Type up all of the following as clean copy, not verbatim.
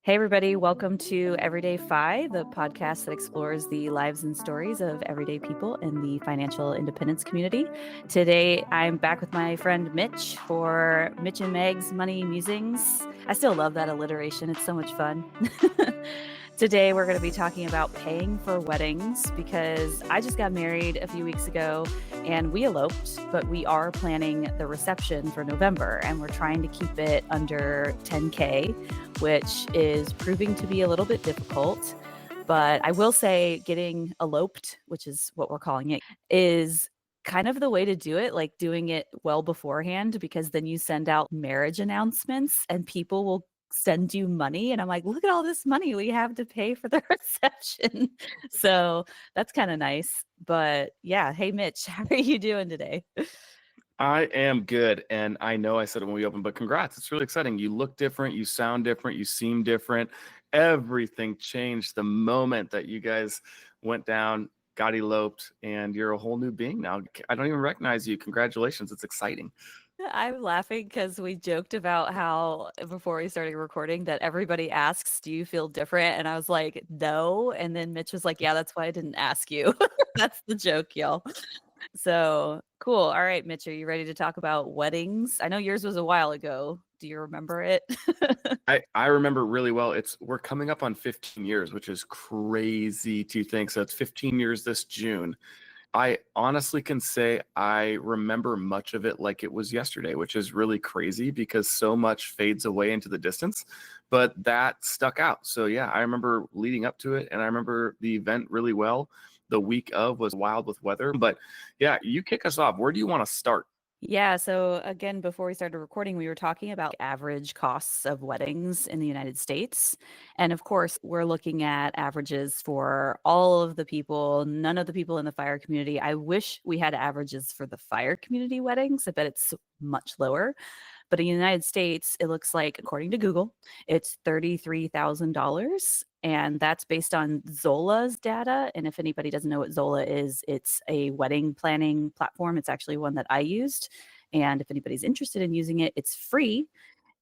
Hey, everybody. Welcome to EverydayFI, the podcast that explores the lives and stories of everyday people in the financial independence community. Today, I'm back with my friend Mitch for Mitch and Meg's Money Musings. I still love that alliteration. It's so much fun. Today, we're going to be talking about paying for weddings because I just got married a few weeks ago and we eloped, but we are planning the reception for November and we're trying to keep it under 10K, which is proving to be a little bit difficult. But I will say getting eloped, which is what we're calling it, is kind of the way to do it, like doing it well beforehand, because then you send out marriage announcements and people will send you money. And I'm like, look at all this money we have to pay for the reception. So that's kind of nice. But yeah, hey, Mitch, how are you doing today? I am good. And I know I said it when we opened, but congrats. It's really exciting. You look different. You sound different. You seem different. Everything changed the moment that you guys went down, got eloped, and you're a whole new being now. I don't even recognize you. Congratulations. It's exciting. I'm laughing because we joked about how before we started recording that everybody asks, do you feel different? And I was like, no. And then Mitch was like, yeah, that's why I didn't ask you. That's the joke, y'all. So cool. All right, Mitch, are you ready to talk about weddings? I know yours was a while ago. Do you remember it? I remember really well. We're coming up on 15 years, which is crazy to think. So it's 15 years this June. I honestly can say I remember much of it like it was yesterday, which is really crazy because so much fades away into the distance, but that stuck out. So yeah, I remember leading up to it and I remember the event really well. The week of was wild with weather, but yeah, you kick us off. Where do you want to start? Yeah. So, again, before we started recording, we were talking about average costs of weddings in the United States. And of course, we're looking at averages for all of the people, none of the people in the fire community. I wish we had averages for the fire community weddings. I bet it's much lower. But in the United States, it looks like, according to Google, it's $33,000. And that's based on Zola's data. And if anybody doesn't know what Zola is, it's a wedding planning platform. It's actually one that I used. And if anybody's interested in using it, it's free.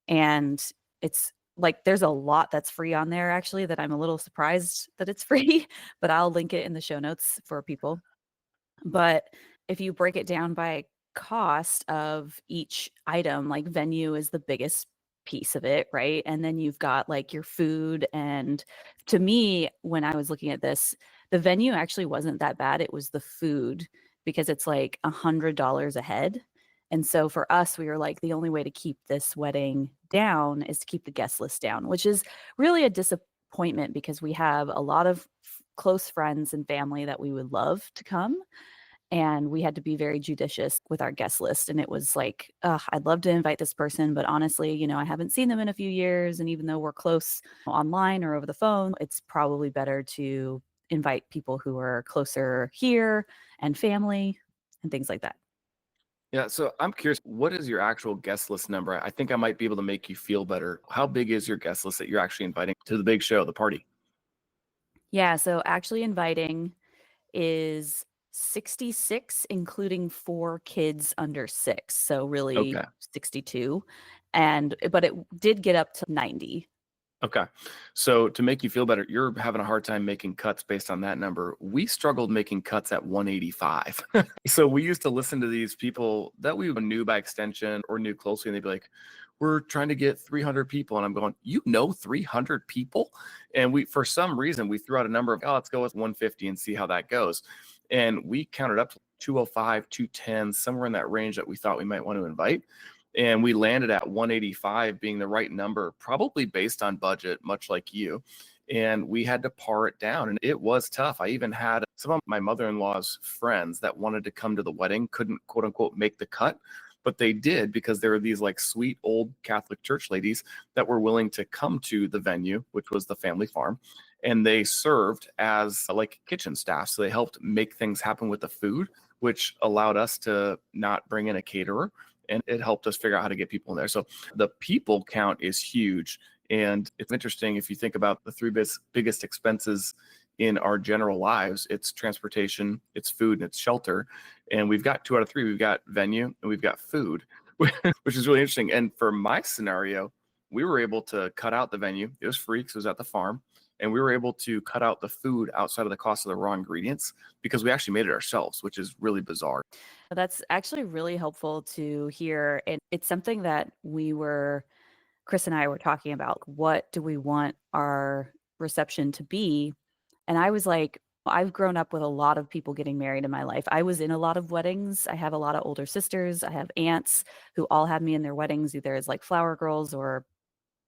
And it's like there's a lot that's free on there, actually, that I'm a little surprised that it's free, but I'll link it in the show notes for people. But if you break it down by cost of each item, like venue is the biggest piece of it, right? And then you've got like your food. And to me, when I was looking at this, the venue actually wasn't that bad. It was the food because it's like $100 a head. And so for us, we were like, the only way to keep this wedding down is to keep the guest list down, which is really a disappointment because we have a lot of close friends and family that we would love to come, and we had to be very judicious with our guest list. And it was like, I'd love to invite this person, but honestly, I haven't seen them in a few years. And even though we're close online or over the phone, it's probably better to invite people who are closer here and family and things like that. Yeah, so I'm curious, what is your actual guest list number? I think I might be able to make you feel better. How big is your guest list that you're actually inviting to the big show, the party? Yeah, so actually inviting is 66, including 4 kids under 6, so really Okay. 62. But it did get up to 90. Okay. So to make you feel better, you're having a hard time making cuts based on that number. We struggled making cuts at 185. So we used to listen to these people that we knew by extension or knew closely, and they'd be like, we're trying to get 300 people. And I'm going, 300 people? And for some reason, we threw out a number of, let's go with 150 and see how that goes. And we counted up to 205, 210, somewhere in that range that we thought we might want to invite. And we landed at 185 being the right number, probably based on budget, much like you. And we had to par it down. And it was tough. I even had some of my mother-in-law's friends that wanted to come to the wedding, couldn't, quote unquote, make the cut. But they did because there were these like sweet old Catholic church ladies that were willing to come to the venue, which was the family farm. And they served as like kitchen staff. So they helped make things happen with the food, which allowed us to not bring in a caterer. And it helped us figure out how to get people in there. So the people count is huge. And it's interesting if you think about the three biggest expenses in our general lives, it's transportation, it's food, and it's shelter. And we've got 2 out of 3. We've got venue and we've got food, which is really interesting. And for my scenario, we were able to cut out the venue. It was free because it was at the farm. And we were able to cut out the food outside of the cost of the raw ingredients because we actually made it ourselves, which is really bizarre. That's actually really helpful to hear. And it's something that Chris and I were talking about. What do we want our reception to be? And I was like, I've grown up with a lot of people getting married in my life. I was in a lot of weddings. I have a lot of older sisters. I have aunts who all had me in their weddings, either as like flower girls or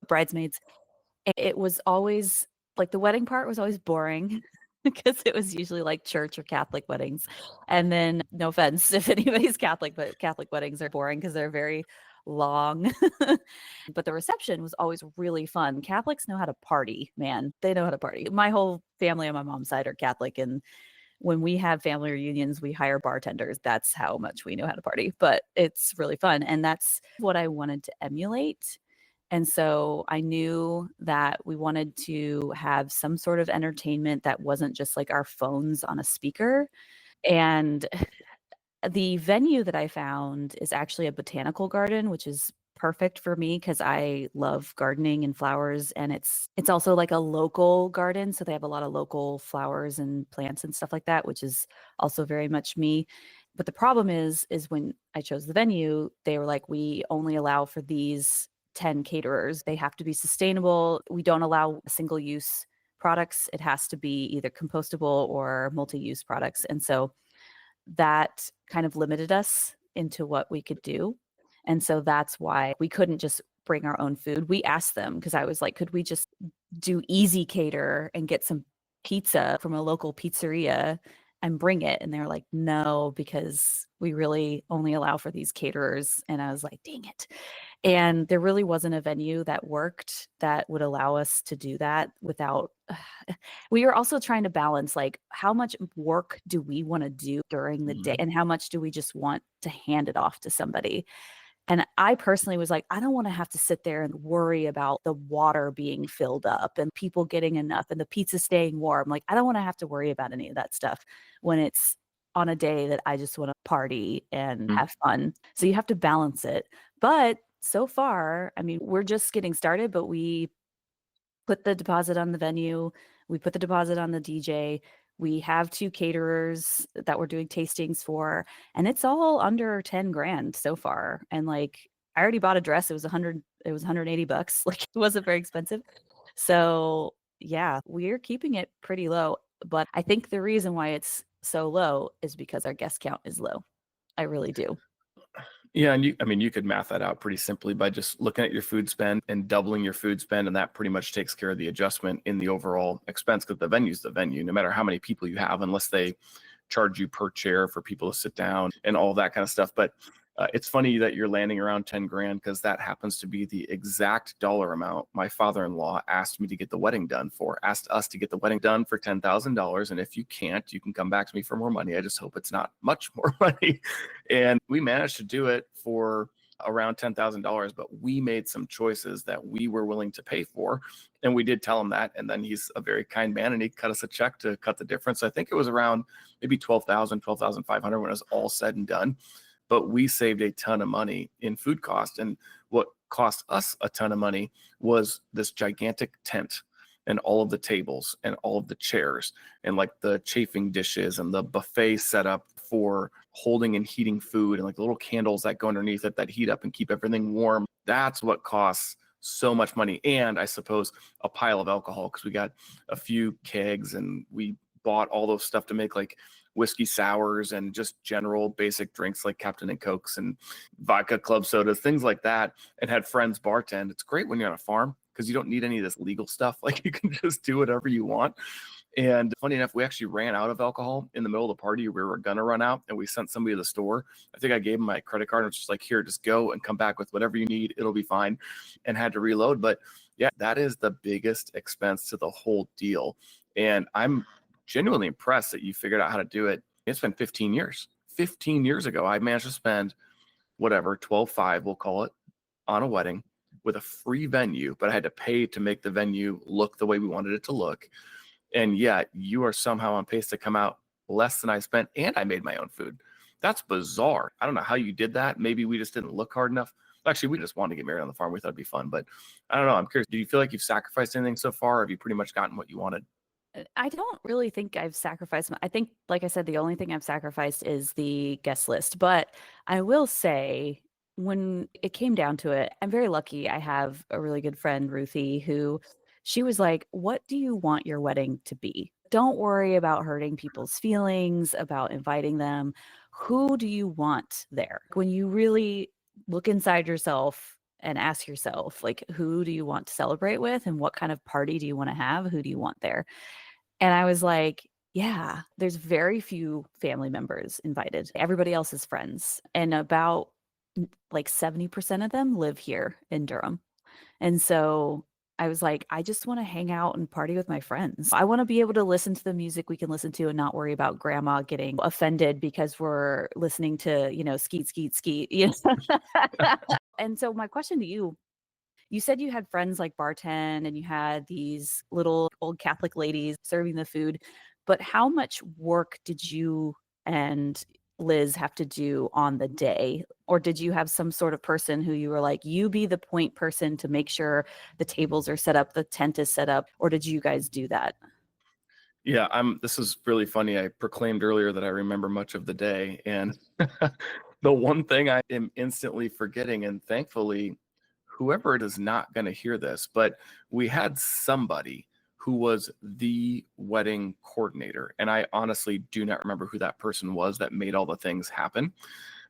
bridesmaids. It was always like the wedding part was always boring because it was usually like church or Catholic weddings. And then, no offense if anybody's Catholic, but Catholic weddings are boring because they're very long. But the reception was always really fun. Catholics know how to party, man. They know how to party. My whole family on my mom's side are Catholic. And when we have family reunions, we hire bartenders. That's how much we know how to party. But it's really fun. And that's what I wanted to emulate. And so I knew that we wanted to have some sort of entertainment that wasn't just like our phones on a speaker. And the venue that I found is actually a botanical garden, which is perfect for me because I love gardening and flowers, and it's also like a local garden, so they have a lot of local flowers and plants and stuff like that, which is also very much me. But the problem is when I chose the venue, they were like, we only allow for these 10 caterers. They have to be sustainable. We don't allow single use products. It has to be either compostable or multi-use products. And so that kind of limited us into what we could do. And so that's why we couldn't just bring our own food. We asked them because I was like, could we just do easy cater and get some pizza from a local pizzeria and bring it? And they were like, no, because we really only allow for these caterers. And I was like, dang it. And there really wasn't a venue that worked that would allow us to do that without we were also trying to balance like how much work do we want to do during the day Mhm. and how much do we just want to hand it off to somebody. And I personally was like, I don't want to have to sit there and worry about the water being filled up and people getting enough and the pizza staying warm. Like, I don't want to have to worry about any of that stuff when it's on a day that I just want to party and have fun. So you have to balance it. But so far, I mean, we're just getting started, but we put the deposit on the venue, we put the deposit on the DJ. We have 2 caterers that we're doing tastings for, and it's all under 10 grand so far. And like I already bought a dress. It was 180 bucks. Like it wasn't very expensive. So, yeah, we're keeping it pretty low, but I think the reason why it's so low is because our guest count is low. I really do. Yeah, and I mean, you could math that out pretty simply by just looking at your food spend and doubling your food spend, and that pretty much takes care of the adjustment in the overall expense because the venue's the venue, no matter how many people you have, unless they charge you per chair for people to sit down and all that kind of stuff. But it's funny that you're landing around 10 grand because that happens to be the exact dollar amount my father-in-law asked me to get the wedding done for, asked us to get the wedding done for $10,000. And if you can't, you can come back to me for more money. I just hope it's not much more money. And we managed to do it for around $10,000, but we made some choices that we were willing to pay for. And we did tell him that. And then he's a very kind man and he cut us a check to cut the difference. I think it was around maybe 12,500 when it was all said and done. But we saved a ton of money in food cost. And what cost us a ton of money was this gigantic tent and all of the tables and all of the chairs and like the chafing dishes and the buffet setup for holding and heating food and like the little candles that go underneath it that heat up and keep everything warm. That's what costs so much money. And I suppose a pile of alcohol because we got a few kegs and we bought all those stuff to make like whiskey sours and just general basic drinks like Captain and Cokes and vodka club sodas, things like that, and had friends bartend. It's great when you're on a farm because you don't need any of this legal stuff. Like you can just do whatever you want. And funny enough, we actually ran out of alcohol in the middle of the party. We were going to run out and we sent somebody to the store. I think I gave him my credit card and was just like, here, just go and come back with whatever you need. It'll be fine. And had to reload. But yeah, that is the biggest expense to the whole deal. And I'm genuinely impressed that you figured out how to do it. It's been 15 years. 15 years ago, I managed to spend whatever, 12.5, we'll call it, on a wedding with a free venue, but I had to pay to make the venue look the way we wanted it to look. And yet you are somehow on pace to come out less than I spent, and I made my own food. That's bizarre. I don't know how you did that. Maybe we just didn't look hard enough. Actually, we just wanted to get married on the farm. We thought it'd be fun, but I don't know. I'm curious. Do you feel like you've sacrificed anything so far? Or have you pretty much gotten what you wanted? I don't really think I've sacrificed I think, like I said, the only thing I've sacrificed is the guest list. But I will say, when it came down to it, I'm very lucky. I have a really good friend, Ruthie, who she was like, "What do you want your wedding to be? Don't worry about hurting people's feelings, about inviting them. Who do you want there? When you really look inside yourself and ask yourself, like, who do you want to celebrate with and what kind of party do you want to have? Who do you want there?" And I was like, yeah, there's very few family members invited. Everybody else is friends. And about like 70% of them live here in Durham. And so I was like, I just want to hang out and party with my friends. I want to be able to listen to the music we can listen to and not worry about grandma getting offended because we're listening to, skeet, skeet, skeet. And so my question to you, you said you had friends like bartend and you had these little old Catholic ladies serving the food, but how much work did you and Liz have to do on the day? Or did you have some sort of person who you were like, you be the point person to make sure the tables are set up, the tent is set up, or did you guys do that? Yeah, this is really funny. I proclaimed earlier that I remember much of the day, and the one thing I am instantly forgetting, and thankfully, whoever it is not going to hear this, but we had somebody who was the wedding coordinator, and I honestly do not remember who that person was that made all the things happen.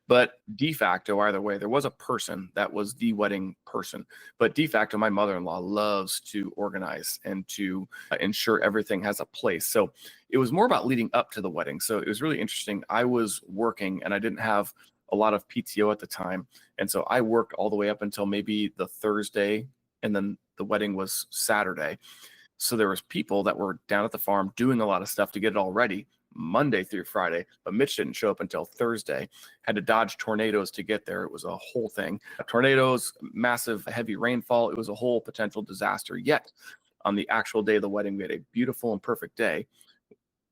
But de facto, either way, there was a person that was the wedding person. But de facto, my mother-in-law loves to organize and to ensure everything has a place. So it was more about leading up to the wedding. So it was really interesting. I was working and I didn't have a lot of PTO at the time. And so I worked all the way up until maybe the Thursday, and then the wedding was Saturday. So there was people that were down at the farm doing a lot of stuff to get it all ready Monday through Friday, but Mitch didn't show up until Thursday. Had to dodge tornadoes to get there. It was a whole thing. Tornadoes, massive heavy rainfall. It was a whole potential disaster. Yet on the actual day of the wedding, we had a beautiful and perfect day.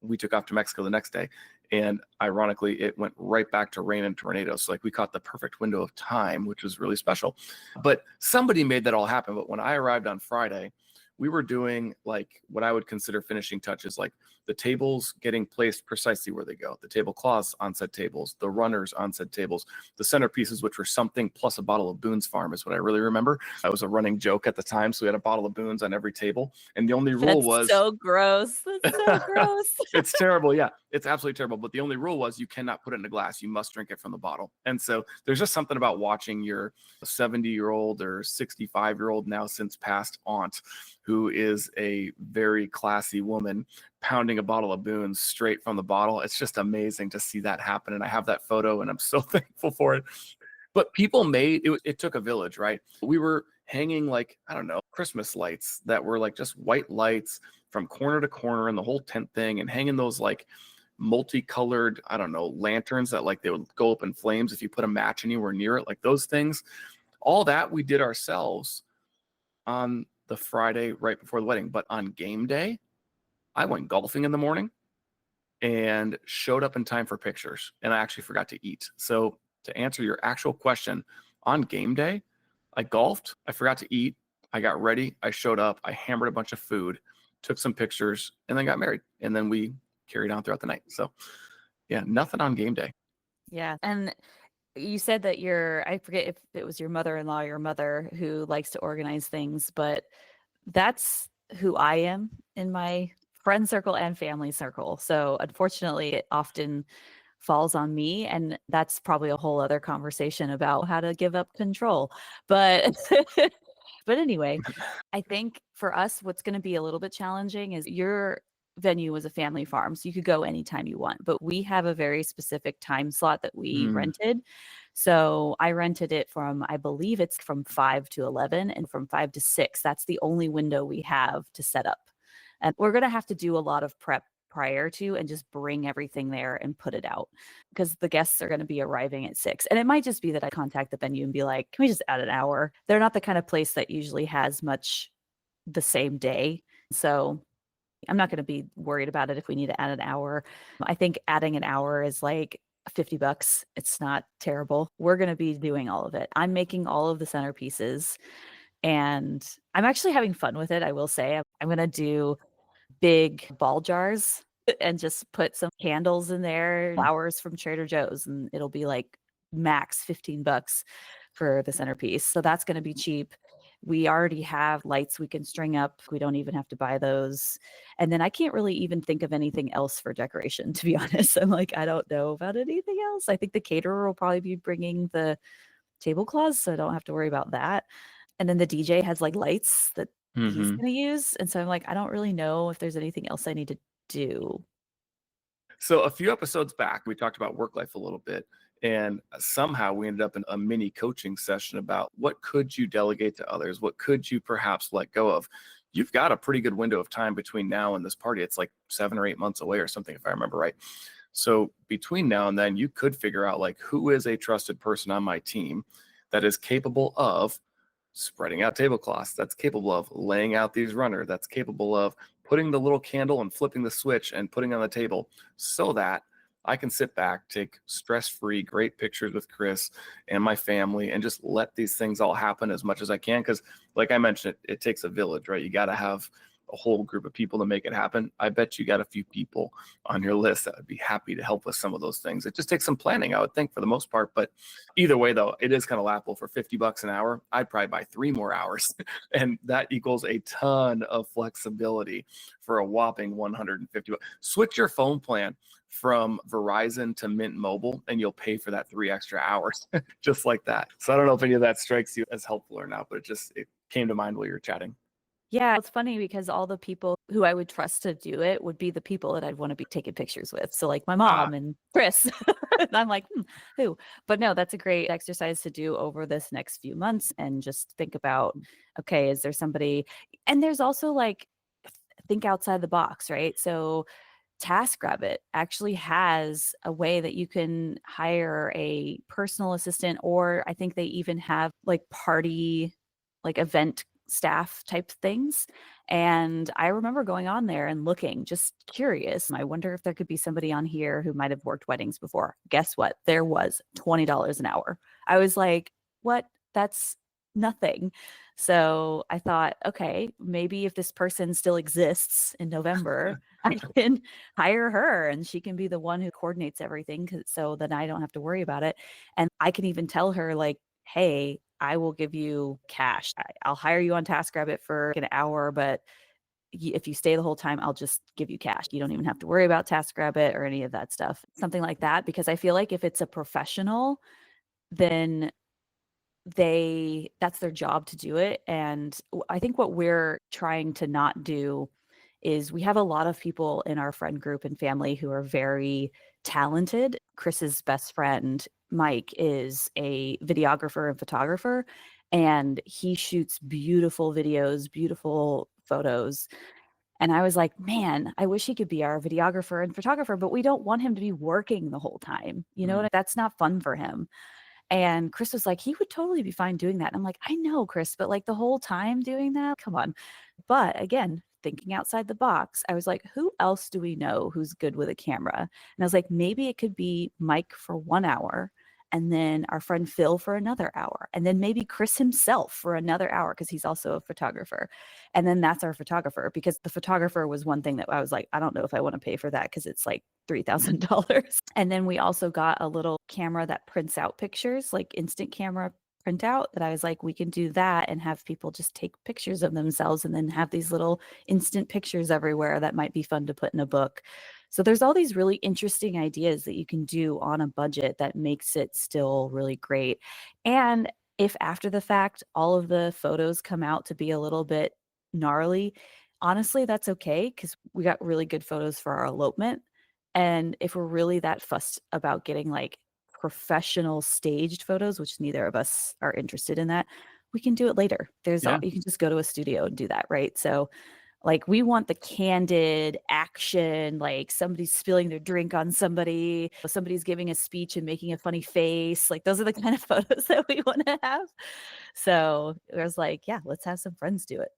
We took off to Mexico the next day. And ironically, it went right back to rain and tornadoes. So like we caught the perfect window of time, which was really special. But somebody made that all happen. But when I arrived on Friday, we were doing like what I would consider finishing touches, like the tables getting placed precisely where they go, the tablecloths on said tables, the runners on said tables, the centerpieces, which were something plus a bottle of Boone's Farm is what I really remember. That was a running joke at the time. So we had a bottle of Boone's on every table. And the only rule That's was, so gross. That's so gross. it's terrible. Yeah, it's absolutely terrible. But the only rule was you cannot put it in a glass. You must drink it from the bottle. And so there's just something about watching your 70-year-old or 65-year-old now since passed aunt, who is a very classy woman, pounding a bottle of Boone's straight from the bottle. It's just amazing to see that happen. And I have that photo and I'm so thankful for it. But people made it, it took a village, right? We were hanging like, I don't know, Christmas lights that were like just white lights from corner to corner and the whole tent thing, and hanging those like multicolored, I don't know, lanterns that like they would go up in flames if you put a match anywhere near it, like those things. All that we did ourselves on the Friday right before the wedding. But on game day, I went golfing in the morning and showed up in time for pictures, and I actually forgot to eat. So to answer your actual question, on game day, I golfed, I forgot to eat, I got ready, I showed up, I hammered a bunch of food, took some pictures, and then got married. And then we carried on throughout the night. So yeah, nothing on game day. Yeah. And you said that I forget if it was your mother-in-law or your mother who likes to organize things, but that's who I am in my friend circle and family circle. So unfortunately, it often falls on me, and that's probably a whole other conversation about how to give up control. But but anyway, I think for us, what's going to be a little bit challenging is your venue was a family farm, so you could go anytime you want. But we have a very specific time slot that we Mm. rented. So I rented it from, I believe it's from 5 to 11 and from 5 to 6. That's the only window we have to set up. And we're going to have to do a lot of prep prior to and just bring everything there and put it out because the guests are going to be arriving at 6. And it might just be that I contact the venue and be like, can we just add an hour? They're not the kind of place that usually has much the same day. So I'm not going to be worried about it if we need to add an hour. I think adding an hour is like $50. It's not terrible. We're going to be doing all of it. I'm making all of the centerpieces and I'm actually having fun with it. I will say I'm going to do big ball jars and just put some candles in there, flowers from Trader Joe's, and it'll be like max $15 for the centerpiece. So that's going to be cheap. We already have lights we can string up. We don't even have to buy those. And then I can't really even think of anything else for decoration, to be honest. I'm like, I don't know about anything else. I think the caterer will probably be bringing the tablecloths, so I don't have to worry about that. And then the DJ has like lights that he's Hmm. going to use. And so I'm like, I don't really know if there's anything else I need to do. So a few episodes back, we talked about work life a little bit, and somehow we ended up in a mini coaching session about what could you delegate to others? What could you perhaps let go of? You've got a pretty good window of time between now and this party. It's like 7 or 8 months away or something, if I remember right. So between now and then, you could figure out like who is a trusted person on my team that is capable of spreading out tablecloths, that's capable of laying out these runners, that's capable of putting the little candle and flipping the switch and putting on the table so that I can sit back, take stress-free, great pictures with Chris and my family, and just let these things all happen as much as I can. Because, like I mentioned, it takes a village, right? You got to have a whole group of people to make it happen. I bet you got a few people on your list that would be happy to help with some of those things. It just takes some planning, I would think, for the most part. But either way, though, it is kind of laughable. For $50 an hour, I'd probably buy 3 more hours, and that equals a ton of flexibility for a whopping $150. Switch your phone plan from Verizon to Mint Mobile, and you'll pay for that 3 extra hours, just like that. So I don't know if any of that strikes you as helpful or not, but it came to mind while you were chatting. Yeah, it's funny because all the people who I would trust to do it would be the people that I'd want to be taking pictures with. So like my Ah, mom and Chris. And I'm like, who? But no, that's a great exercise to do over this next few months and just think about, okay, is there somebody? And there's also like think outside the box, right? So TaskRabbit actually has a way that you can hire a personal assistant, or I think they even have like party, like event staff type things. And I remember going on there and looking, just curious. I wonder if there could be somebody on here who might have worked weddings before. Guess what? There was $20 an hour. I was like, what? That's nothing. So I thought, okay, maybe if this person still exists in November, I can hire her and she can be the one who coordinates everything so that I don't have to worry about it. And I can even tell her like, hey, I will give you cash. I'll hire you on TaskRabbit for an hour, but if you stay the whole time, I'll just give you cash. You don't even have to worry about TaskRabbit or any of that stuff. Something like that, because I feel like if it's a professional, then that's their job to do it. And I think what we're trying to not do is we have a lot of people in our friend group and family who are very talented. Chris's best friend, Mike, is a videographer and photographer, and he shoots beautiful videos, beautiful photos. And I was like, man, I wish he could be our videographer and photographer, but we don't want him to be working the whole time. That's not fun for him. And Chris was like, he would totally be fine doing that. And I'm like, I know, Chris, but like the whole time doing that, come on. But again, thinking outside the box, I was like, who else do we know who's good with a camera? And I was like, maybe it could be Mike for 1 hour, and then our friend Phil for another hour, and then maybe Chris himself for another hour because he's also a photographer. And then that's our photographer, because the photographer was one thing that I was like, I don't know if I want to pay for that because it's like $3,000. And then we also got a little camera that prints out pictures, like instant camera printout, that I was like, we can do that and have people just take pictures of themselves and then have these little instant pictures everywhere that might be fun to put in a book. So there's all these really interesting ideas that you can do on a budget that makes it still really great. And if after the fact all of the photos come out to be a little bit gnarly, honestly, that's okay because we got really good photos for our elopement. And if we're really that fussed about getting like professional staged photos, which neither of us are interested in that, we can do it later. yeah. You can just go to a studio and do that, right? So like we want the candid action, like somebody's spilling their drink on somebody, somebody's giving a speech and making a funny face. Like those are the kind of photos that we want to have. So it was like, yeah, let's have some friends do it.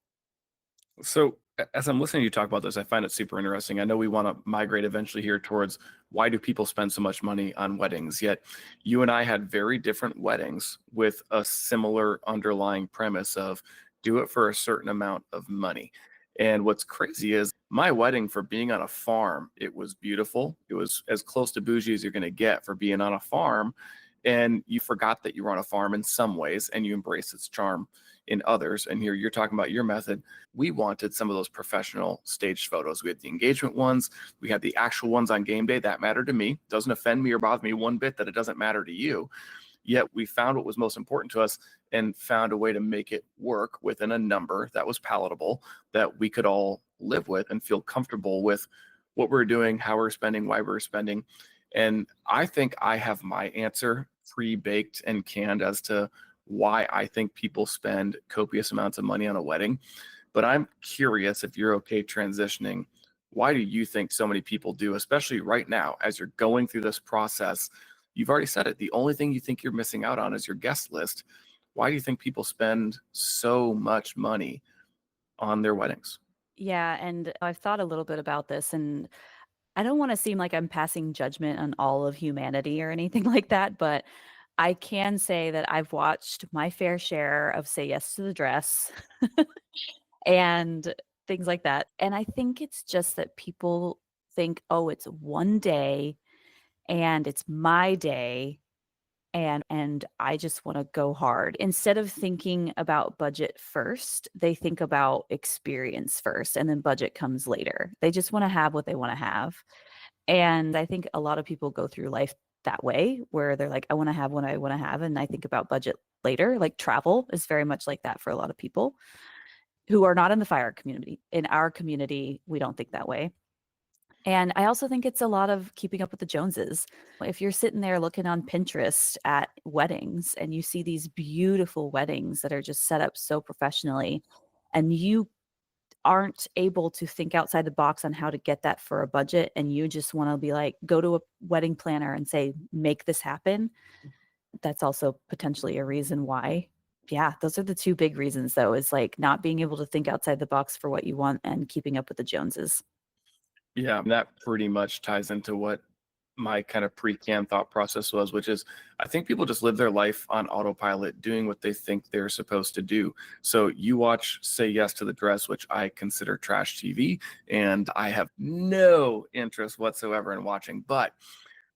So as I'm listening to you talk about this, I find it super interesting. I know we want to migrate eventually here towards why do people spend so much money on weddings? Yet you and I had very different weddings with a similar underlying premise of do it for a certain amount of money. And what's crazy is my wedding for being on a farm, it was beautiful. It was as close to bougie as you're going to get for being on a farm. And you forgot that you were on a farm in some ways and you embraced its charm in others. And here you're talking about your method. We wanted some of those professional staged photos. We had the engagement ones, we had the actual ones on game day. That mattered to me. Doesn't offend me or bother me one bit that it doesn't matter to you. Yet we found what was most important to us and found a way to make it work within a number that was palatable, that we could all live with and feel comfortable with what we're doing, how we're spending, why we're spending. And I think I have my answer pre-baked and canned as to why I think people spend copious amounts of money on a wedding. But I'm curious if you're okay transitioning. Why do you think so many people do, especially right now as you're going through this process? You've already said it. The only thing you think you're missing out on is your guest list. Why do you think people spend so much money on their weddings? Yeah, and I've thought a little bit about this, and I don't want to seem like I'm passing judgment on all of humanity or anything like that, but I can say that I've watched my fair share of Say Yes to the Dress and things like that. And I think it's just that people think, oh, it's one day and it's my day and I just want to go hard. Instead of thinking about budget first, they think about experience first and then budget comes later. They just want to have what they want to have. And I think a lot of people go through life that way where they're like, I want to have what I want to have. And I think about budget later. Like travel is very much like that for a lot of people who are not in the fire community. In our community, we don't think that way. And I also think it's a lot of keeping up with the Joneses. If you're sitting there looking on Pinterest at weddings and you see these beautiful weddings that are just set up so professionally, and you aren't able to think outside the box on how to get that for a budget, and you just want to be like, go to a wedding planner and say, make this happen, that's also potentially a reason why. Yeah, those are the two big reasons, though, is like not being able to think outside the box for what you want and keeping up with the Joneses. Yeah, that pretty much ties into what my kind of pre-canned thought process was, which is I think people just live their life on autopilot, doing what they think they're supposed to do. So you watch Say Yes to the Dress, which I consider trash TV, and I have no interest whatsoever in watching. But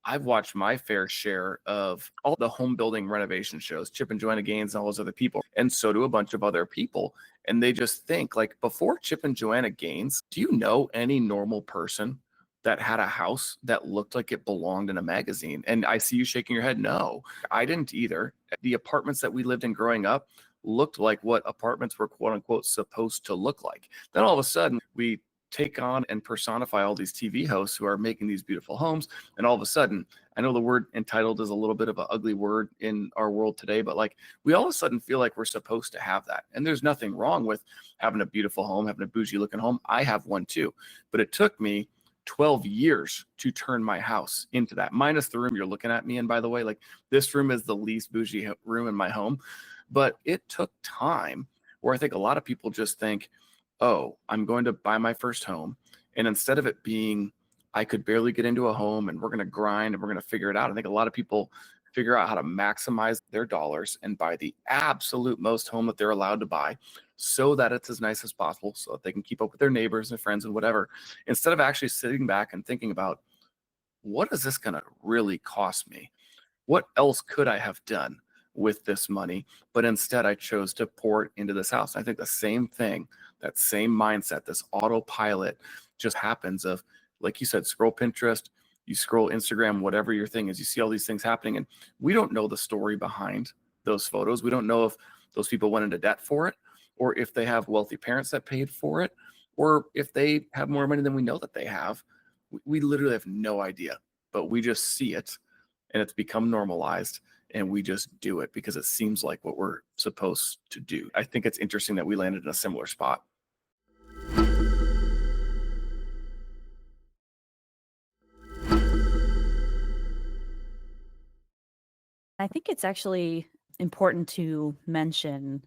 I've watched my fair share of all the home building renovation shows, Chip and Joanna Gaines and all those other people. And so do a bunch of other people. And they just think like before Chip and Joanna Gaines, do you know any normal person that had a house that looked like it belonged in a magazine? And I see you shaking your head. No, I didn't either. The apartments that we lived in growing up looked like what apartments were quote unquote supposed to look like. Then all of a sudden we take on and personify all these TV hosts who are making these beautiful homes. And all of a sudden, I know the word entitled is a little bit of an ugly word in our world today, but like we all of a sudden feel like we're supposed to have that. And there's nothing wrong with having a beautiful home, having a bougie looking home. I have one too. But it took me 12 years to turn my house into that, minus the room you're looking at me in, by the way. Like this room is the least bougie room in my home. But it took time where I think a lot of people just think, oh, I'm going to buy my first home. And instead of it being, I could barely get into a home and we're going to grind and we're going to figure it out, I think a lot of people figure out how to maximize their dollars and buy the absolute most home that they're allowed to buy so that it's as nice as possible so that they can keep up with their neighbors and friends and whatever, instead of actually sitting back and thinking about what is this going to really cost me? What else could I have done with this money? But instead, I chose to pour it into this house. I think the same thing, that same mindset, this autopilot just happens of, like you said, scroll Pinterest, you scroll Instagram, whatever your thing is, you see all these things happening. And we don't know the story behind those photos. We don't know if those people went into debt for it, or if they have wealthy parents that paid for it, or if they have more money than we know that they have. We literally have no idea, but we just see it and it's become normalized and we just do it because it seems like what we're supposed to do. I think it's interesting that we landed in a similar spot. I think it's actually important to mention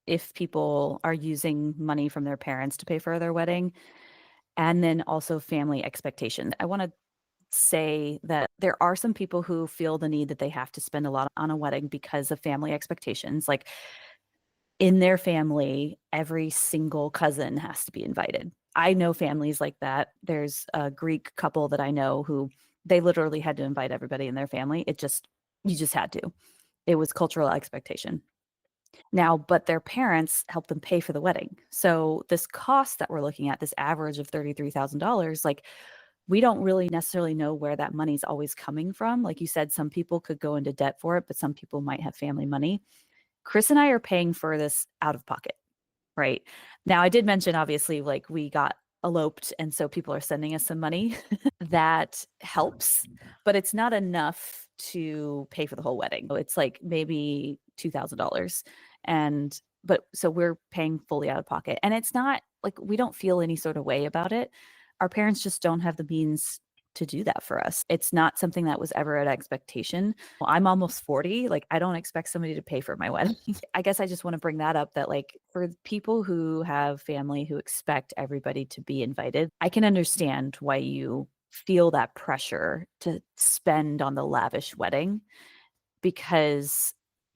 if people are using money from their parents to pay for their wedding, and then also family expectations. I want to say that there are some people who feel the need that they have to spend a lot on a wedding because of family expectations. Like in their family, every single cousin has to be invited. I know families like that. There's a Greek couple that I know who they literally had to invite everybody in their family. You just had to. It was cultural expectation. Now, but their parents helped them pay for the wedding. So this cost that we're looking at, this average of $33,000, like we don't really necessarily know where that money's always coming from. Like you said, some people could go into debt for it, but some people might have family money. Chris and I are paying for this out of pocket, right? Now, I did mention obviously like we got eloped and so people are sending us some money. That helps, but it's not enough to pay for the whole wedding. It's like maybe $2,000. And but so we're paying fully out of pocket. And it's not like we don't feel any sort of way about it. Our parents just don't have the means to do that for us. It's not something that was ever an expectation. Well, I'm almost 40. Like I don't expect somebody to pay for my wedding. I guess I just want to bring that up that like for people who have family who expect everybody to be invited, I can understand why you feel that pressure to spend on the lavish wedding because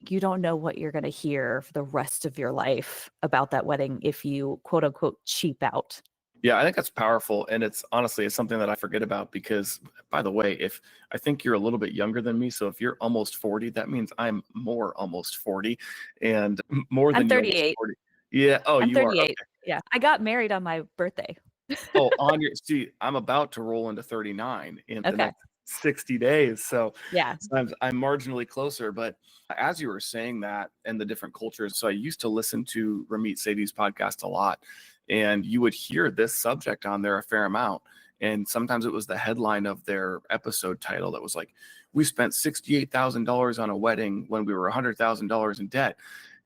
you don't know what you're going to hear for the rest of your life about that wedding if you quote unquote cheap out. Yeah, I think that's powerful. And it's something that I forget about because, by the way, if I think you're a little bit younger than me, so if you're almost 40, that means I'm more almost 40 and more I'm than you almost 38. 40. Yeah. Oh, I'm you are. 38. Okay. Yeah. I got married on my birthday. Oh, see, I'm about to roll into 39 in the Okay. next 60 days. Yeah. So I'm marginally closer. But as you were saying that and the different cultures, so I used to listen to Ramit Sethi's podcast a lot, and you would hear this subject on there a fair amount. And sometimes it was the headline of their episode title that was like, we spent $68,000 on a wedding when we were $100,000 in debt.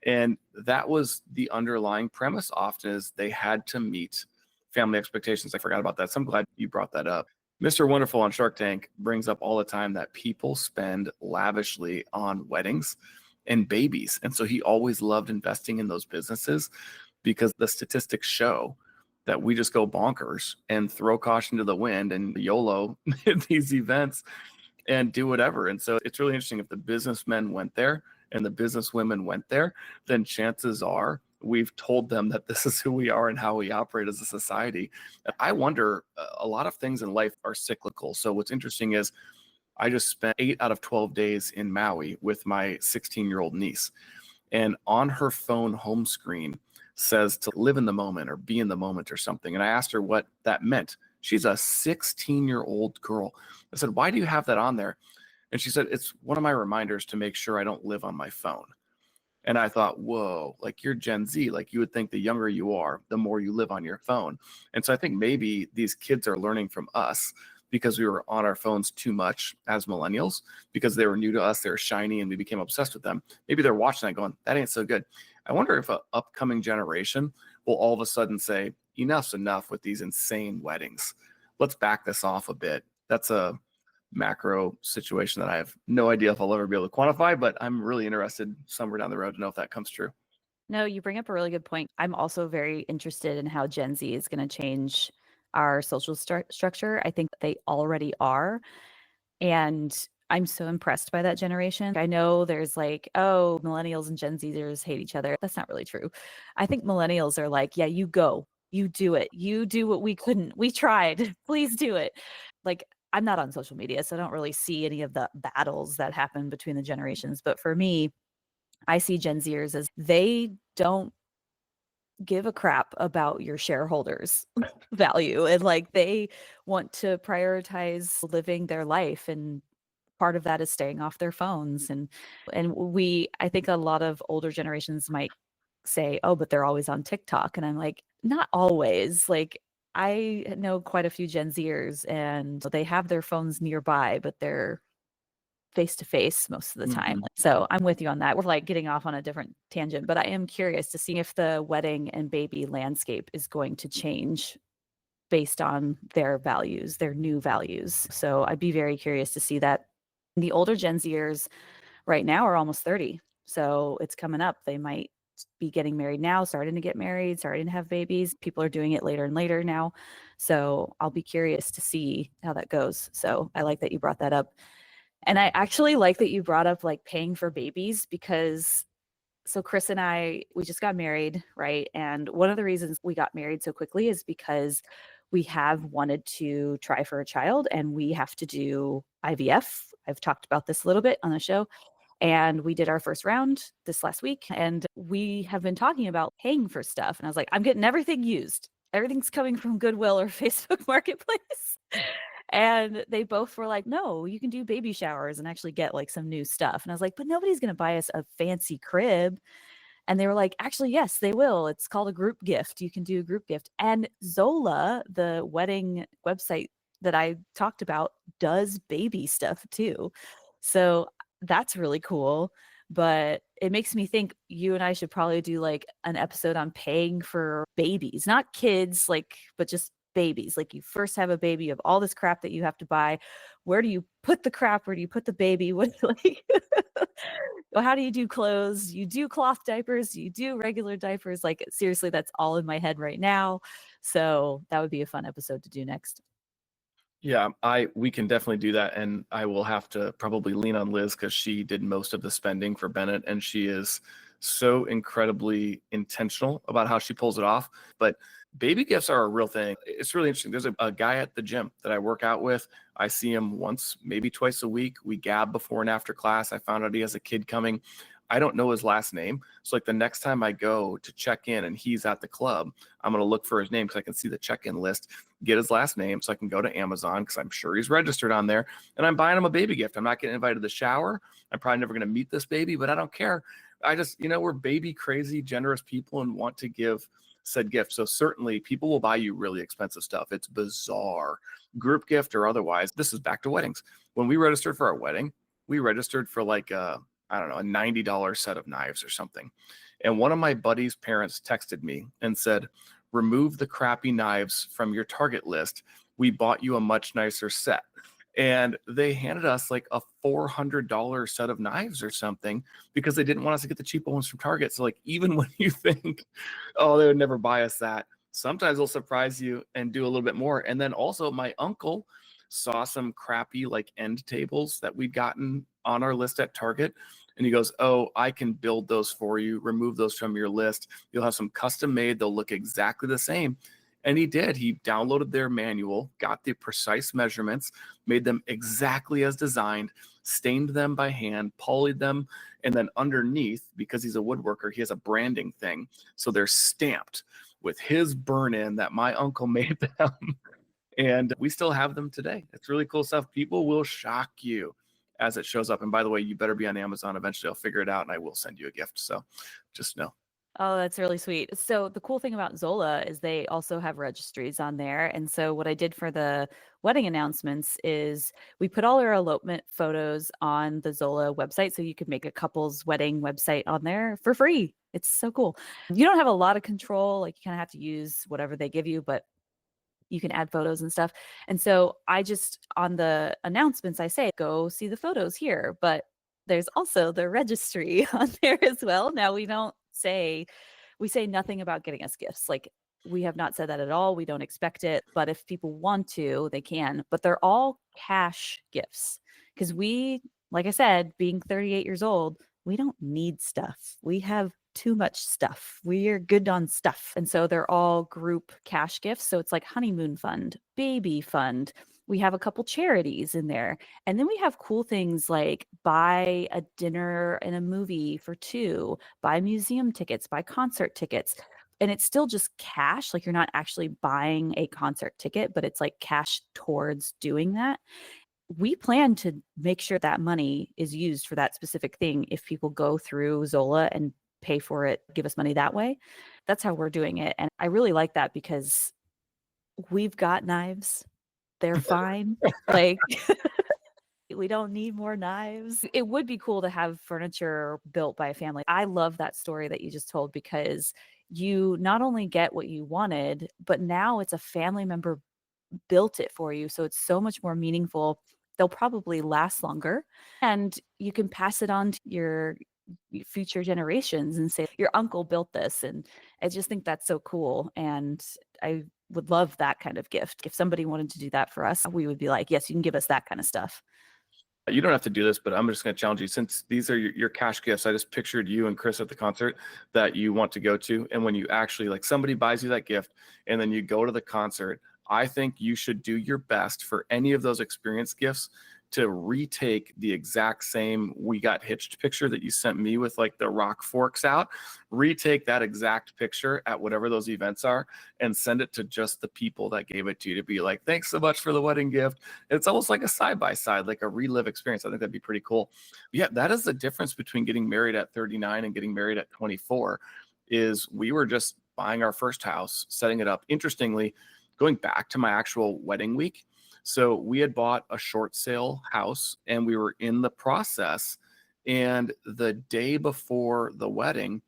And that was the underlying premise often is they had to meet family expectations. I forgot about that. So I'm glad you brought that up. Mr. Wonderful on Shark Tank brings up all the time that people spend lavishly on weddings and babies. And so he always loved investing in those businesses because the statistics show that we just go bonkers and throw caution to the wind and YOLO these events and do whatever. And so it's really interesting if the businessmen went there and the businesswomen went there, then chances are we've told them that this is who we are and how we operate as a society. I wonder, a lot of things in life are cyclical. So what's interesting is I just spent 8 out of 12 days in Maui with my 16-year-old niece. And on her phone home screen says to live in the moment or be in the moment or something. And I asked her what that meant. She's a 16-year-old girl. I said, why do you have that on there? And she said, it's one of my reminders to make sure I don't live on my phone. And I thought, whoa, like you're Gen Z. Like you would think the younger you are, the more you live on your phone. And so I think maybe these kids are learning from us because we were on our phones too much as millennials, because they were new to us, they were shiny, and we became obsessed with them. Maybe they're watching that going, that ain't so good. I wonder if an upcoming generation will all of a sudden say, enough's enough with these insane weddings. Let's back this off a bit. That's a macro situation that I have no idea if I'll ever be able to quantify, but I'm really interested somewhere down the road to know if that comes true. No, you bring up a really good point. I'm also very interested in how Gen Z is going to change our social structure. I think they already are. And I'm so impressed by that generation. I know there's like, oh, millennials and Gen Zers hate each other. That's not really true. I think millennials are like, yeah, you go, you do it. You do what we couldn't. We tried. Please do it. Like, I'm not on social media, so I don't really see any of the battles that happen between the generations. But for me, I see Gen Zers as they don't give a crap about your shareholders value, and like they want to prioritize living their life, and part of that is staying off their phones. And we I think a lot of older generations might say, oh, but they're always on TikTok, and I'm like, not always. Like I know quite a few Gen Zers and they have their phones nearby, but they're face to face most of the time. Mhm. So I'm with you on that. We're like getting off on a different tangent, but I am curious to see if the wedding and baby landscape is going to change based on their values, their new values. So I'd be very curious to see that. The older Gen Zers right now are almost 30. So it's coming up. They might be getting married now, starting to get married, starting to have babies. People are doing it later and later now. So I'll be curious to see how that goes. So I like that you brought that up. And I actually like that you brought up like paying for babies because so Chris and I, we just got married, right? And one of the reasons we got married so quickly is because we have wanted to try for a child and we have to do IVF. I've talked about this a little bit on the show. And we did our first round this last week. And we have been talking about paying for stuff. And I was like, I'm getting everything used. Everything's coming from Goodwill or Facebook Marketplace. And they both were like, no, you can do baby showers and actually get like some new stuff. And I was like, but nobody's going to buy us a fancy crib. And they were like, actually, yes, they will. It's called a group gift. You can do a group gift. And Zola, the wedding website that I talked about, does baby stuff too. So that's really cool. But it makes me think you and I should probably do like an episode on paying for babies, not kids, like, but just babies. Like you first have a baby, you have all this crap that you have to buy. Where do you put the crap? Where do you put the baby? What like well, how do you do clothes? You do cloth diapers, you do regular diapers. Like seriously, that's all in my head right now. So that would be a fun episode to do next. Yeah, we can definitely do that, and I will have to probably lean on Liz because she did most of the spending for Bennett, and she is so incredibly intentional about how she pulls it off. But baby gifts are a real thing. It's really interesting. There's a guy at the gym that I work out with. I see him once, maybe twice a week. We gab before and after class. I found out he has a kid coming. I don't know his last name. So like the next time I go to check in and he's at the club, I'm going to look for his name because I can see the check-in list, get his last name so I can go to Amazon because I'm sure he's registered on there, and I'm buying him a baby gift. I'm not getting invited to the shower. I'm probably never going to meet this baby, but I don't care. I just, we're baby crazy, generous people and want to give said gift. So certainly people will buy you really expensive stuff. It's bizarre, group gift or otherwise. This is back to weddings. When we registered for our wedding, we registered for like I don't know, a $90 set of knives or something. And one of my buddy's parents texted me and said, remove the crappy knives from your Target list. We bought you a much nicer set. And they handed us like a $400 set of knives or something because they didn't want us to get the cheaper ones from Target. So like, even when you think, oh, they would never buy us that, sometimes they'll surprise you and do a little bit more. And then also my uncle saw some crappy like end tables that we'd gotten on our list at Target. And he goes, oh, I can build those for you. Remove those from your list. You'll have some custom made. They'll look exactly the same. And he did. He downloaded their manual, got the precise measurements, made them exactly as designed, stained them by hand, polished them, and then underneath, because he's a woodworker, he has a branding thing. So they're stamped with his burn-in that my uncle made them. And we still have them today. It's really cool stuff. People will shock you as it shows up. And by the way, you better be on Amazon. Eventually I'll figure it out and I will send you a gift. So just know. Oh, that's really sweet. So the cool thing about Zola is they also have registries on there. And so what I did for the wedding announcements is we put all our elopement photos on the Zola website. So you could make a couple's wedding website on there for free. It's so cool. You don't have a lot of control. Like you kind of have to use whatever they give you, but you can add photos and stuff. And so I just, on the announcements, I say, go see the photos here. But there's also the registry on there as well. Now we say nothing about getting us gifts. Like we have not said that at all. We don't expect it. But if people want to, they can. But they're all cash gifts because like I said, being 38 years old, we don't need stuff. We have too much stuff. We are good on stuff. And so they're all group cash gifts. So it's like honeymoon fund, baby fund. We have a couple charities in there. And then we have cool things like buy a dinner and a movie for two, buy museum tickets, buy concert tickets. And it's still just cash. Like you're not actually buying a concert ticket, but it's like cash towards doing that. We plan to make sure that money is used for that specific thing if people go through Zola and pay for it, give us money that way. That's how we're doing it. And I really like that because we've got knives. They're fine. Like we don't need more knives. It would be cool to have furniture built by a family. I love that story that you just told because you not only get what you wanted, but now it's a family member built it for you. So it's so much more meaningful. They'll probably last longer and you can pass it on to your future generations and say, your uncle built this. And I just think that's so cool. And I would love that kind of gift. If somebody wanted to do that for us, we would be like, yes, you can give us that kind of stuff. You don't have to do this, but I'm just going to challenge you. Since these are your cash gifts, I just pictured you and Chris at the concert that you want to go to. And when you actually, like, somebody buys you that gift and then you go to the concert, I think you should do your best for any of those experience gifts to retake the exact same "We Got Hitched" picture that you sent me with like the rock forks out. Retake that exact picture at whatever those events are and send it to just the people that gave it to you to be like, thanks so much for the wedding gift. It's almost like a side-by-side, like a relive experience. I think that'd be pretty cool. Yeah, that is the difference between getting married at 39 and getting married at 24 is we were just buying our first house, setting it up. Interestingly, going back to my actual wedding week, so we had bought a short sale house and we were in the process. And the day before the wedding,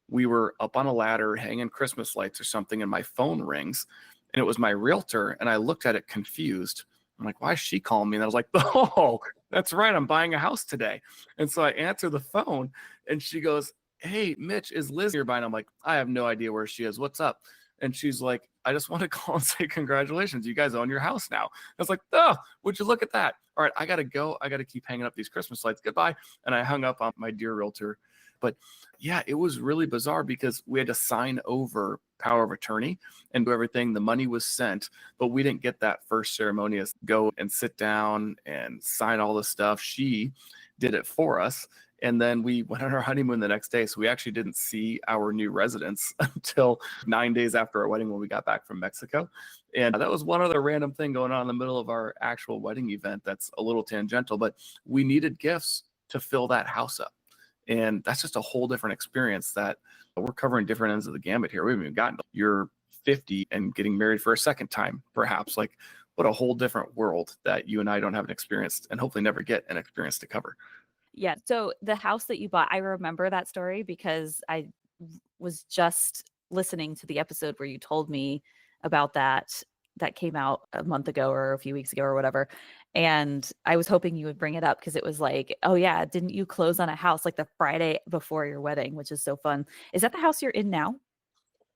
we were up on a ladder hanging Christmas lights or something, and my phone rings and it was my realtor. And I looked at it confused. I'm like, why is she calling me? And I was like, oh, that's right, I'm buying a house today. And so I answer the phone and she goes, hey, Mitch, is Liz nearby? And I'm like, I have no idea where she is. What's up? And she's like, I just want to call and say congratulations. You guys own your house now. I was like, oh, would you look at that? All right, I got to go. I got to keep hanging up these Christmas lights. Goodbye. And I hung up on my dear realtor. But yeah, it was really bizarre because we had to sign over power of attorney and do everything. The money was sent, but we didn't get that first ceremonious go and sit down and sign all the stuff. She did it for us. And then we went on our honeymoon the next day. So we actually didn't see our new residence until 9 days after our wedding when we got back from Mexico. And that was one other random thing going on in the middle of our actual wedding event that's a little tangential, but we needed gifts to fill that house up. And that's just a whole different experience that we're covering different ends of the gamut here. We haven't even gotten to you're 50 and getting married for a second time, perhaps. Like, what a whole different world that you and I don't have an experience and hopefully never get an experience to cover. Yeah. So the house that you bought, I remember that story because I was just listening to the episode where you told me about that came out a month ago or a few weeks ago or whatever. And I was hoping you would bring it up because it was like, oh yeah, didn't you close on a house like the Friday before your wedding, which is so fun. Is that the house you're in now?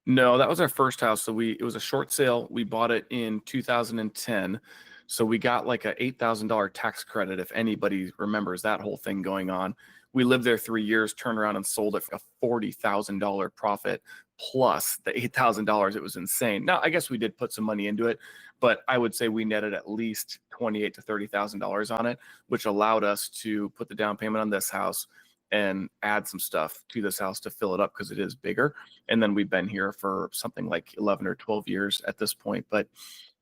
No, that was our first house. So it was a short sale. We bought it in 2010. So we got like a $8,000 tax credit, if anybody remembers that whole thing going on. We lived there 3 years, turned around and sold it for a $40,000 profit plus the $8,000. It was insane. Now, I guess we did put some money into it, but I would say we netted at least $28,000 to $30,000 on it, which allowed us to put the down payment on this house and add some stuff to this house to fill it up because it is bigger. And then we've been here for something like 11 or 12 years at this point. But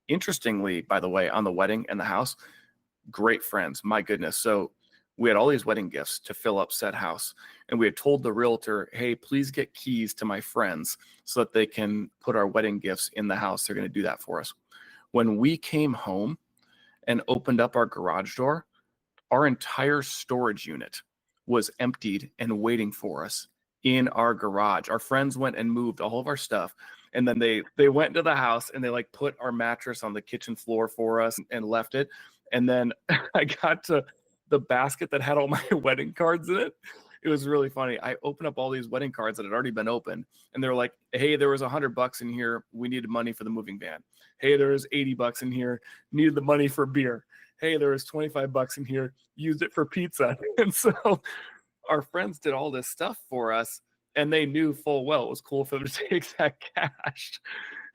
interestingly, by the way, on the wedding and the house, great friends, my goodness. So we had all these wedding gifts to fill up said house. And we had told the realtor, hey, please get keys to my friends so that they can put our wedding gifts in the house. They're going to do that for us. When we came home and opened up our garage door, our entire storage unit was emptied and waiting for us in our garage. Our friends went and moved all of our stuff. And then they went into the house and they like put our mattress on the kitchen floor for us and left it. And then I got to the basket that had all my wedding cards in it. It was really funny. I opened up all these wedding cards that had already been opened, and they're like, hey, there was $100 in here. We needed money for the moving van. Hey, there was $80 in here. Needed the money for beer. Hey, there was $25 in here. Used it for pizza. And so our friends did all this stuff for us, and they knew full well it was cool for them to take that cash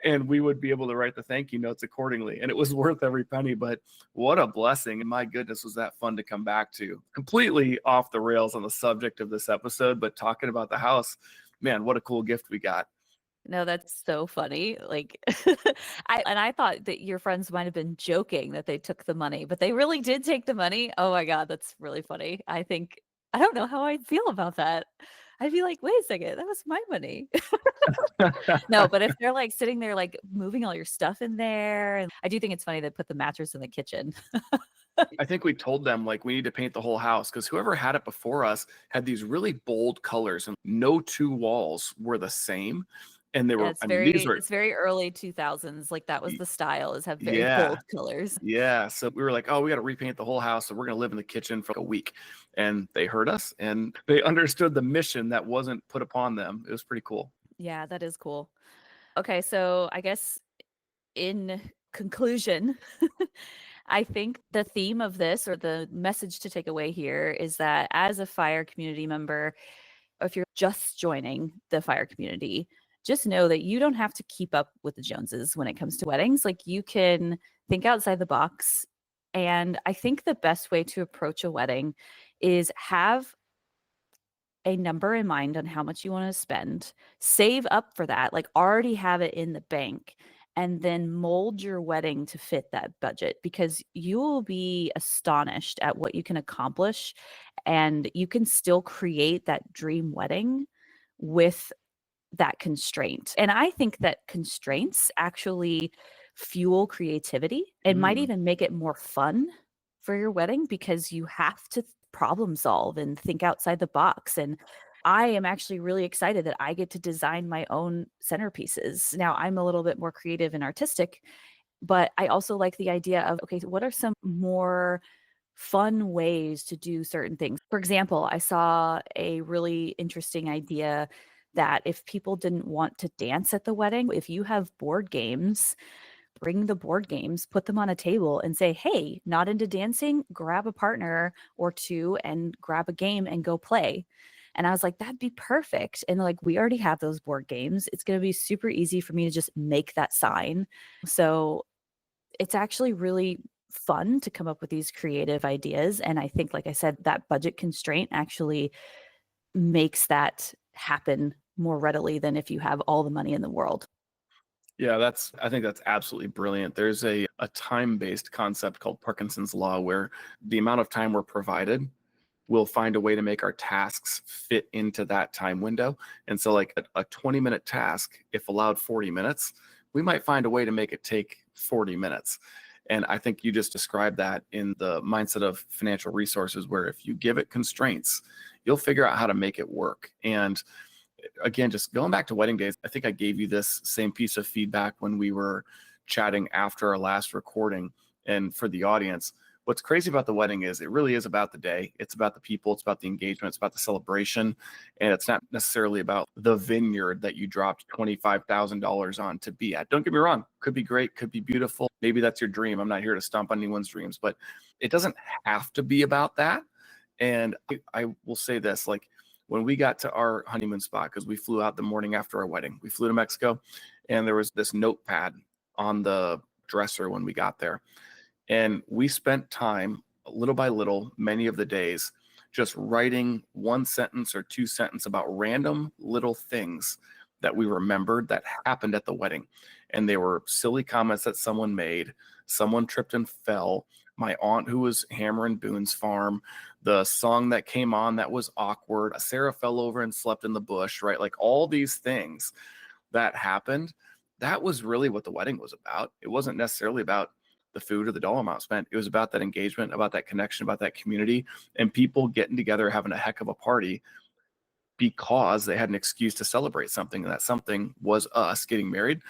and we would be able to write the thank you notes accordingly. And it was worth every penny, but what a blessing. And my goodness, was that fun to come back to. Completely off the rails on the subject of this episode, but talking about the house, man, what a cool gift we got. No, that's so funny. Like I thought that your friends might have been joking that they took the money, but they really did take the money. Oh my God, that's really funny. I don't know how I'd feel about that. I'd be like, wait a second, that was my money. No, but if they're like sitting there, like moving all your stuff in there, and I do think it's funny they put the mattress in the kitchen. I think we told them like we need to paint the whole house because whoever had it before us had these really bold colors and no two walls were the same. And they Yeah, were, I mean, these were, it's very early 2000s, like, that was y- the style, is have very yeah. bold colors. Yeah. So we were like, oh, we got to repaint the whole house. So we're going to live in the kitchen for like a week. And they heard us and they understood the mission that wasn't put upon them. It was pretty cool. Yeah, that is cool. Okay, so I guess in conclusion, I think the theme of this, or the message to take away here, is that as a fire community member, or if you're just joining the fire community, just know that you don't have to keep up with the Joneses when it comes to weddings. Like, you can think outside the box. And I think the best way to approach a wedding is have a number in mind on how much you want to spend, save up for that, like already have it in the bank, and then mold your wedding to fit that budget, because you will be astonished at what you can accomplish, and you can still create that dream wedding with that constraint. And I think that constraints actually fuel creativity. It might Mm. even make it more fun for your wedding, because you have to problem solve and think outside the box. And I am actually really excited that I get to design my own centerpieces. Now, I'm a little bit more creative and artistic, but I also like the idea of, okay, what are some more fun ways to do certain things? For example, I saw a really interesting idea that if people didn't want to dance at the wedding, if you have board games, bring the board games, put them on a table and say, hey, not into dancing, grab a partner or two and grab a game and go play. And I was like, that'd be perfect. And like, we already have those board games. It's going to be super easy for me to just make that sign. So it's actually really fun to come up with these creative ideas. And I think, like I said, that budget constraint actually makes that happen more readily than if you have all the money in the world. Yeah, I think that's absolutely brilliant. There's a time-based concept called Parkinson's law where the amount of time we're provided, we'll find a way to make our tasks fit into that time window. And so like a 20-minute task, if allowed 40 minutes, we might find a way to make it take 40 minutes. And I think you just described that in the mindset of financial resources, where if you give it constraints, you'll figure out how to make it work. And again, just going back to wedding days, I think I gave you this same piece of feedback when we were chatting after our last recording. And for the audience, what's crazy about the wedding is it really is about the day. It's about the people, it's about the engagement, it's about the celebration. And it's not necessarily about the vineyard that you dropped $25,000 on to be at. Don't get me wrong, could be great, could be beautiful. Maybe that's your dream. I'm not here to stomp on anyone's dreams, but it doesn't have to be about that. And I will say this, like, when we got to our honeymoon spot, because we flew out the morning after our wedding, we flew to Mexico, and there was this notepad on the dresser when we got there. And we spent time, little by little, many of the days, just writing one sentence or two sentences about random little things that we remembered that happened at the wedding. And they were silly comments that someone made. Someone tripped and fell. My aunt who was hammering Boone's farm, the song that came on that was awkward. Sarah fell over and slept in the bush, right? Like all these things that happened. That was really what the wedding was about. It wasn't necessarily about the food or the dollar amount spent. It was about that engagement, about that connection, about that community, and people getting together, having a heck of a party because they had an excuse to celebrate something. And that something was us getting married.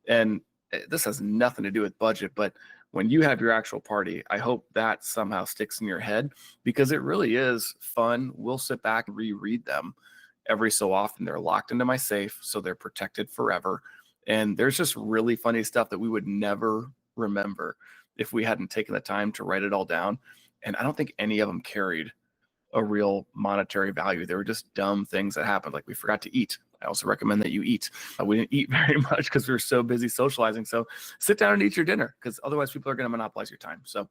And this has nothing to do with budget, but when you have your actual party, I hope that somehow sticks in your head, because it really is fun. We'll sit back and reread them every so often. They're locked into my safe, so they're protected forever. And there's just really funny stuff that we would never remember if we hadn't taken the time to write it all down. And I don't think any of them carried a real monetary value. They were just dumb things that happened. Like we forgot to eat. I also recommend that you eat. We didn't eat very much because we were so busy socializing. So sit down and eat your dinner, because otherwise people are going to monopolize your time. So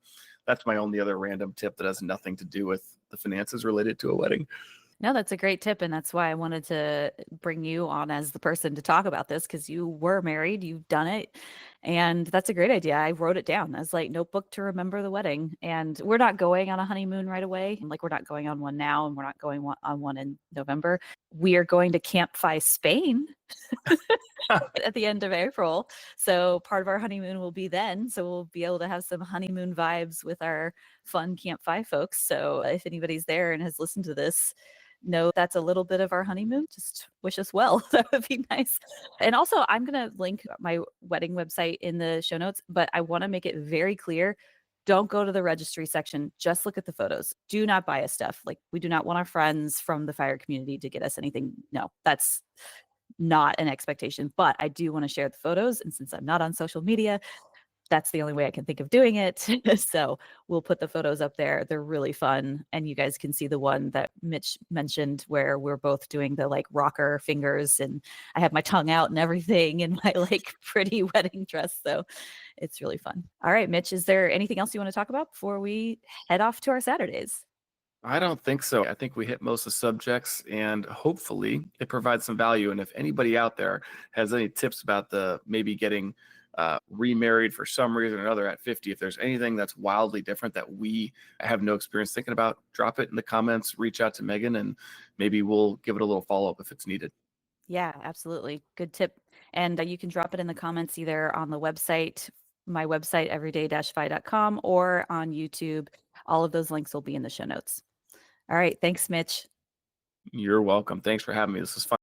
that's my only other random tip that has nothing to do with the finances related to a wedding. No, that's a great tip. And that's why I wanted to bring you on as the person to talk about this, because you were married, you've done it. And that's a great idea. I wrote it down as like notebook to remember the wedding. And we're not going on a honeymoon right away. Like, we're not going on one now, and we're not going on one in November. We are going to Camp Fi Spain at the end of April. So part of our honeymoon will be then. So we'll be able to have some honeymoon vibes with our fun Camp Fi folks. So if anybody's there and has listened to this, know that's a little bit of our honeymoon. Just wish us well. That would be nice. And also, I'm going to link my wedding website in the show notes, but I want to make it very clear. Don't go to the registry section. Just look at the photos. Do not buy us stuff. Like, we do not want our friends from the fire community to get us anything. No, that's not an expectation. But I do want to share the photos. And since I'm not on social media, that's the only way I can think of doing it. So we'll put the photos up there. They're really fun. And you guys can see the one that Mitch mentioned where we're both doing the like rocker fingers and I have my tongue out and everything in my like pretty wedding dress. So it's really fun. All right, Mitch, is there anything else you want to talk about before we head off to our Saturdays? I don't think so. I think we hit most of the subjects and hopefully it provides some value. And if anybody out there has any tips about the maybe getting remarried for some reason or another at 50, if there's anything that's wildly different that we have no experience thinking about, drop it in the comments, reach out to Megan, and maybe we'll give it a little follow up if it's needed. Yeah, absolutely. Good tip. And you can drop it in the comments either on the website, my website, everyday-fi.com, or on YouTube. All of those links will be in the show notes. All right. Thanks, Mitch. You're welcome. Thanks for having me. This is fun.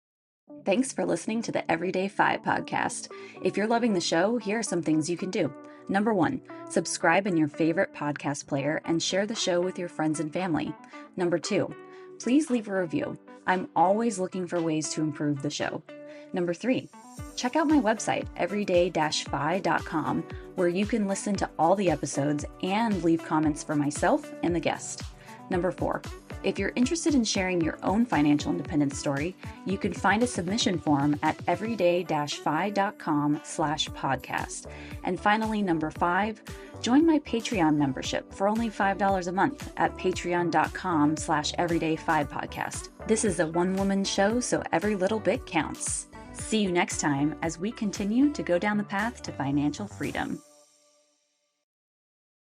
Thanks for listening to the EverydayFI podcast. If you're loving the show, here are some things you can do. Number 1, subscribe in your favorite podcast player and share the show with your friends and family. Number 2, please leave a review. I'm always looking for ways to improve the show. Number 3, check out my website, everyday-fi.com, where you can listen to all the episodes and leave comments for myself and the guest. Number 4, if you're interested in sharing your own financial independence story, you can find a submission form at everyday-fi.com/podcast. And finally, number 5, join my Patreon membership for only $5 a month at patreon.com/everydayfi podcast. This is a one-woman show, so every little bit counts. See you next time as we continue to go down the path to financial freedom.